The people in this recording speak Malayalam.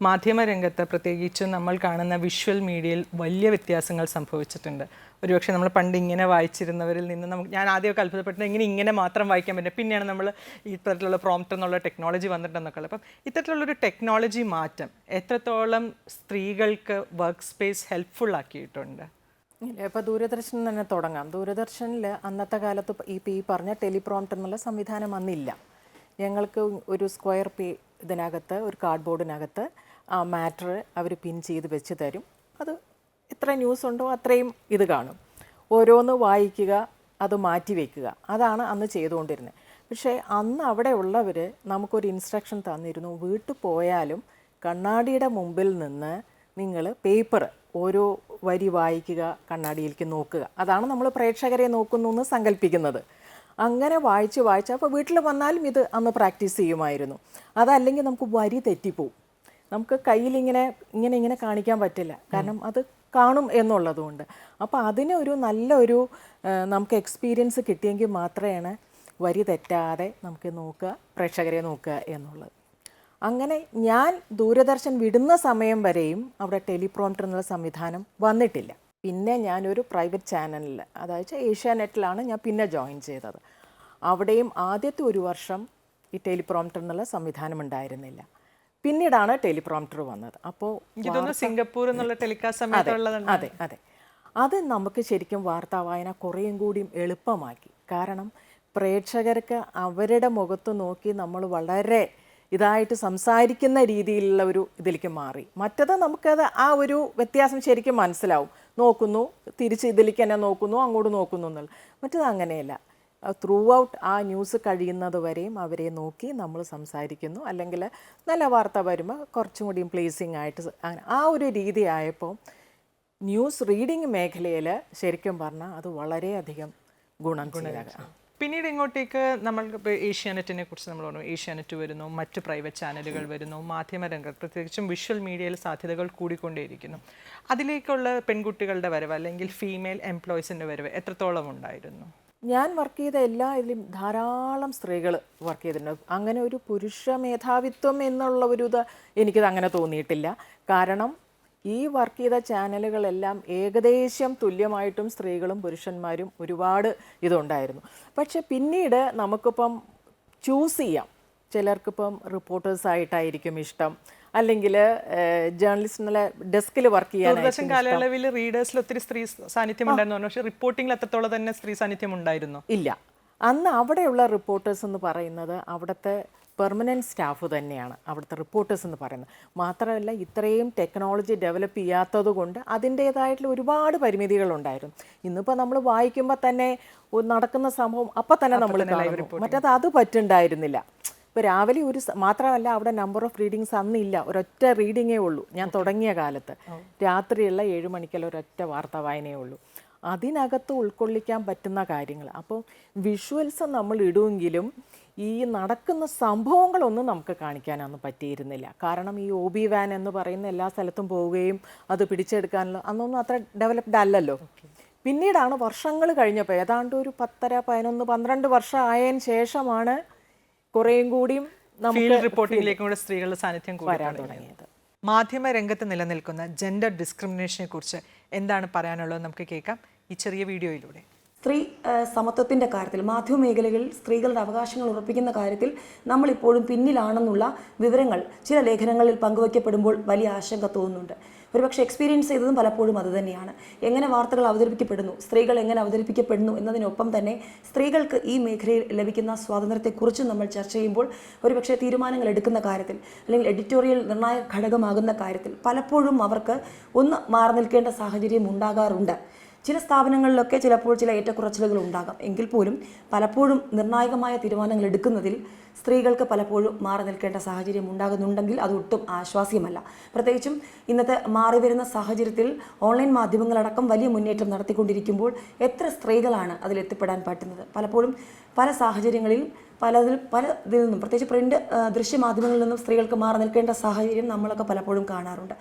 മാധ്യമരംഗത്ത് പ്രത്യേകിച്ചും നമ്മൾ കാണുന്ന വിഷ്വൽ മീഡിയയിൽ വലിയ വ്യത്യാസങ്ങൾ സംഭവിച്ചിട്ടുണ്ട്. ഒരുപക്ഷെ നമ്മൾ പണ്ട് ഇങ്ങനെ വായിച്ചിരുന്നവരിൽ നിന്ന് ഞാൻ ആദ്യമൊക്കെ അത്ഭുതപ്പെട്ടത് ഇങ്ങനെ മാത്രം വായിക്കാൻ പറ്റും. പിന്നെയാണ് നമ്മൾ ഇത്തരത്തിലുള്ള പ്രോംപ്റ്റ് എന്നുള്ള ടെക്നോളജി വന്നിട്ടുണ്ടെന്നൊക്കെ. അപ്പം ഇത്തരത്തിലുള്ളൊരു ടെക്നോളജി മാറ്റം എത്രത്തോളം സ്ത്രീകൾക്ക് വർക്ക് സ്പേസ് ഹെൽപ്ഫുൾ ആക്കിയിട്ടുണ്ട്? ഇപ്പോൾ ദൂരദർശൻ തന്നെ തുടങ്ങാം. ദൂരദർശനിൽ അന്നത്തെ കാലത്ത് ഈ പറഞ്ഞ ടെലിപ്രോംപ്റ്റ് എന്നുള്ള സംവിധാനം അന്നില്ല. ഞങ്ങൾക്ക് ഒരു സ്ക്വയർ ഇതിനകത്ത് ഒരു കാർഡ്ബോർഡിനകത്ത് ആ മാറ്റർ അവർ പിൻ ചെയ്ത് വെച്ച് തരും. അത് എത്ര ന്യൂസ് ഉണ്ടോ അത്രയും ഇത് കാണും. ഓരോന്ന് വായിക്കുക, അത് മാറ്റി വയ്ക്കുക, അതാണ് അന്ന് ചെയ്തുകൊണ്ടിരുന്നത്. പക്ഷേ അന്ന് അവിടെ ഉള്ളവർ നമുക്കൊരു ഇൻസ്ട്രക്ഷൻ തന്നിരുന്നു, വീട്ടിൽ പോയാലും കണ്ണാടിയുടെ മുമ്പിൽ നിന്ന് നിങ്ങൾ പേപ്പർ ഓരോ വരി വായിക്കുക, കണ്ണാടിയിലേക്ക് നോക്കുക. അതാണ് നമ്മൾ പ്രേക്ഷകരെ നോക്കുന്നു എന്ന് സങ്കല്പിക്കുന്നത്. അങ്ങനെ വായിച്ച് അപ്പോൾ വീട്ടിൽ വന്നാലും ഇത് അന്ന് പ്രാക്ടീസ് ചെയ്യുമായിരുന്നു. അതല്ലെങ്കിൽ നമുക്ക് വരി തെറ്റിപ്പോവും. നമുക്ക് കയ്യിൽ ഇങ്ങനെ കാണിക്കാൻ പറ്റില്ല, കാരണം അത് കാണും എന്നുള്ളതുകൊണ്ട്. അപ്പോൾ അതിനൊരു നല്ലൊരു നമുക്ക് എക്സ്പീരിയൻസ് കിട്ടിയെങ്കിൽ മാത്രമേ വരി തെറ്റാതെ നമുക്ക് നോക്കുക, പ്രേക്ഷകരെ നോക്കുക എന്നുള്ളത്. അങ്ങനെ ഞാൻ ദൂരദർശൻ വിടുന്ന സമയം വരെയും അവിടെ ടെലിപ്രോംപ്റ്റർ എന്നുള്ള സംവിധാനം വന്നിട്ടില്ല. പിന്നെ ഞാനൊരു പ്രൈവറ്റ് ചാനലിൽ, അതായത് ഏഷ്യാനെറ്റിലാണ് ഞാൻ പിന്നെ ജോയിൻ ചെയ്തത്. അവിടെയും ആദ്യത്തെ ഒരു വർഷം ഈ ടെലിപ്രോംപ്റ്റർ എന്നുള്ള സംവിധാനം ഉണ്ടായിരുന്നില്ല. പിന്നീടാണ് ടെലിപ്രോംപ്റ്റർ വന്നത്. അപ്പോൾ സിംഗപ്പൂർ എന്നുള്ള ടെലികാസ്റ്റ് അതെ അത് നമുക്ക് ശരിക്കും വാർത്താ വായന കുറേയും കൂടിയും എളുപ്പമാക്കി. കാരണം പ്രേക്ഷകർക്ക് അവരുടെ മുഖത്ത് നോക്കി നമ്മൾ വളരെ ഇതായിട്ട് സംസാരിക്കുന്ന രീതിയിലുള്ള ഒരു ഇതിലേക്ക് മാറി. മറ്റത് നമുക്കത് ആ ഒരു വ്യത്യാസം ശരിക്കും മനസ്സിലാവും. നോക്കുന്നു, തിരിച്ച് ഇതിലേക്ക് തന്നെ നോക്കുന്നു, അങ്ങോട്ട് നോക്കുന്നു എന്നുള്ളത്. മറ്റത് അങ്ങനെയല്ല. ത്രൂ ഔട്ട് ആ ന്യൂസ് കഴിയുന്നത് വരെയും അവരെ നോക്കി നമ്മൾ സംസാരിക്കുന്നു. അല്ലെങ്കിൽ നല്ല വാർത്ത വരുമ്പോൾ കുറച്ചും കൂടിയും പ്ലേസിങ് ആയിട്ട് അങ്ങനെ ആ ഒരു രീതി ആയപ്പോൾ ന്യൂസ് റീഡിങ് മേഖലയിൽ ശരിക്കും പറഞ്ഞാൽ അത് വളരെയധികം ഗുണകരം. പിന്നീട് ഇങ്ങോട്ടേക്ക് നമ്മൾ ഏഷ്യാനെറ്റിനെ കുറിച്ച് നമ്മൾ പറഞ്ഞു. ഏഷ്യാനെറ്റ് വരുന്നു, മറ്റ് പ്രൈവറ്റ് ചാനലുകൾ വരുന്നു, മാധ്യമരംഗത്ത് പ്രത്യേകിച്ചും വിഷ്വൽ മീഡിയയിൽ സാധ്യതകൾ കൂടിക്കൊണ്ടേയിരിക്കുന്നു. അതിലേക്കുള്ള പെൺകുട്ടികളുടെ വരവ് അല്ലെങ്കിൽ ഫീമെയിൽ എംപ്ലോയീസിൻ്റെ വരവ് എത്രത്തോളം ഉണ്ടായിരുന്നു? ഞാൻ വർക്ക് ചെയ്ത എല്ലാ ഇതിലും ധാരാളം സ്ത്രീകൾ വർക്ക് ചെയ്തിട്ടുണ്ട്. അങ്ങനെ ഒരു പുരുഷ മേധാവിത്വം എന്നുള്ള ഒരു ഇത് എനിക്കത് അങ്ങനെ തോന്നിയിട്ടില്ല. കാരണം ഈ വർക്ക് ചെയ്ത ചാനലുകളെല്ലാം ഏകദേശം തുല്യമായിട്ടും സ്ത്രീകളും പുരുഷന്മാരും ഒരുപാട് ഇതുണ്ടായിരുന്നു. പക്ഷെ പിന്നീട് നമുക്കിപ്പം ചൂസ് ചെയ്യാം. ചിലർക്കിപ്പം റിപ്പോർട്ടേഴ്സായിട്ടായിരിക്കും ഇഷ്ടം, അല്ലെങ്കിൽ ജേർണലിസ്റ്റിനെ ഡെസ്കിൽ വർക്ക് ചെയ്യാൻ. കാലയളവിൽ റീഡേഴ്സിൽ ഒത്തിരി സ്ത്രീ സാന്നിധ്യം ഉണ്ടായിരുന്നു, പക്ഷേ റിപ്പോർട്ടിംഗിൽ എത്രത്തോളം തന്നെ സ്ത്രീ സാന്നിധ്യം ഉണ്ടായിരുന്നു ഇല്ല. അന്ന് അവിടെയുള്ള റിപ്പോർട്ടേഴ്സ് എന്ന് പറയുന്നത് അവിടുത്തെ പെർമനൻറ്റ് സ്റ്റാഫ് തന്നെയാണ് അവിടുത്തെ റിപ്പോർട്ടേഴ്സ് എന്ന് പറയുന്നത്. മാത്രമല്ല ഇത്രയും ടെക്നോളജി ഡെവലപ്പ് ചെയ്യാത്തത് കൊണ്ട് അതിൻ്റേതായിട്ടുള്ള ഒരുപാട് പരിമിതികളുണ്ടായിരുന്നു. ഇന്നിപ്പോൾ നമ്മൾ വായിക്കുമ്പോൾ തന്നെ നടക്കുന്ന സംഭവം അപ്പം തന്നെ നമ്മൾ കാണുന്നു. മറ്റത് അത് പറ്റുണ്ടായിരുന്നില്ല. ഇപ്പോൾ രാവിലെ മാത്രമല്ല അവിടെ നമ്പർ ഓഫ് റീഡിങ്സ് അന്നില്ല, ഒരൊറ്റ റീഡിങ്ങേ ഉള്ളൂ. ഞാൻ തുടങ്ങിയ കാലത്ത് രാത്രിയുള്ള 7 മണിക്കുള്ള ഒരൊറ്റ വാർത്താ വായനയേ ഉള്ളൂ. അതിനകത്ത് ഉൾക്കൊള്ളിക്കാൻ പറ്റുന്ന കാര്യങ്ങൾ. അപ്പോൾ വിഷ്വൽസ് നമ്മൾ ഇടുമെങ്കിലും ഈ നടക്കുന്ന സംഭവങ്ങളൊന്നും നമുക്ക് കാണിക്കാനൊന്നും പറ്റിയിരുന്നില്ല. കാരണം ഈ OB വാൻ എന്ന് പറയുന്ന എല്ലാ സ്ഥലത്തും പോവുകയും അത് പിടിച്ചെടുക്കാനുള്ള അന്നൊന്നും അത്ര ഡെവലപ്ഡ് അല്ലല്ലോ. പിന്നീടാണ് വർഷങ്ങൾ കഴിഞ്ഞപ്പോൾ ഏതാണ്ട് ഒരു 10, 11, 12 വർഷം ആയതിന് ശേഷമാണ് കുറേയും കൂടിയും നമുക്ക് റിപ്പോർട്ടിംഗിലേക്കും കൂടെ സ്ത്രീകളുടെ സാന്നിധ്യം വരാൻ തുടങ്ങിയത്. മാധ്യമ രംഗത്ത് നിലനിൽക്കുന്ന ജെൻഡർ ഡിസ്ക്രിമിനേഷനെ കുറിച്ച് എന്താണ് പറയാനുള്ളത് നമുക്ക് കേൾക്കാം ഈ ചെറിയ വീഡിയോയിലൂടെ. സ്ത്രീ സമത്വത്തിൻ്റെ കാര്യത്തിൽ, മാധ്യമ മേഖലകളിൽ സ്ത്രീകളുടെ അവകാശങ്ങൾ ഉറപ്പിക്കുന്ന കാര്യത്തിൽ നമ്മളിപ്പോഴും പിന്നിലാണെന്നുള്ള വിവരങ്ങൾ ചില ലേഖനങ്ങളിൽ പങ്കുവയ്ക്കപ്പെടുമ്പോൾ വലിയ ആശങ്ക തോന്നുന്നുണ്ട്. ഒരുപക്ഷെ എക്സ്പീരിയൻസ് ചെയ്തതും പലപ്പോഴും അതുതന്നെയാണ്. എങ്ങനെ വാർത്തകൾ അവതരിപ്പിക്കപ്പെടുന്നു, സ്ത്രീകൾ എങ്ങനെ അവതരിപ്പിക്കപ്പെടുന്നു എന്നതിനൊപ്പം തന്നെ സ്ത്രീകൾക്ക് ഈ മേഖലയിൽ ലഭിക്കുന്ന സ്വാതന്ത്ര്യത്തെക്കുറിച്ചും നമ്മൾ ചർച്ച ചെയ്യുമ്പോൾ ഒരുപക്ഷെ തീരുമാനങ്ങൾ എടുക്കുന്ന കാര്യത്തിൽ അല്ലെങ്കിൽ എഡിറ്റോറിയൽ നിർണായക ഘടകമാകുന്ന കാര്യത്തിൽ പലപ്പോഴും അവർക്ക് ഒന്ന് മാറി നിൽക്കേണ്ട സാഹചര്യം ഉണ്ടാകാറുണ്ട്. ചില സ്ഥാപനങ്ങളിലൊക്കെ ചിലപ്പോൾ ചില ഏറ്റക്കുറച്ചിലുകൾ ഉണ്ടാകാം. എങ്കിൽ പോലും പലപ്പോഴും നിർണായകമായ തീരുമാനങ്ങൾ എടുക്കുന്നതിൽ സ്ത്രീകൾക്ക് പലപ്പോഴും മാറി നിൽക്കേണ്ട സാഹചര്യം ഉണ്ടാകുന്നുണ്ടെങ്കിൽ അതൊട്ടും ആശ്വാസ്യമല്ല. പ്രത്യേകിച്ചും ഇന്നത്തെ മാറി വരുന്ന സാഹചര്യത്തിൽ ഓൺലൈൻ മാധ്യമങ്ങളടക്കം വലിയ മുന്നേറ്റം നടത്തിക്കൊണ്ടിരിക്കുമ്പോൾ എത്ര സ്ത്രീകളാണ് അതിലെത്തിപ്പെടാൻ പറ്റുന്നത്? പലപ്പോഴും പല സാഹചര്യങ്ങളിൽ പലതിൽ നിന്നും പ്രത്യേകിച്ച് പ്രിൻ്റ് ദൃശ്യമാധ്യമങ്ങളിൽ നിന്നും സ്ത്രീകൾക്ക് മാറി നിൽക്കേണ്ട സാഹചര്യം നമ്മളൊക്കെ പലപ്പോഴും കാണാറുണ്ട്.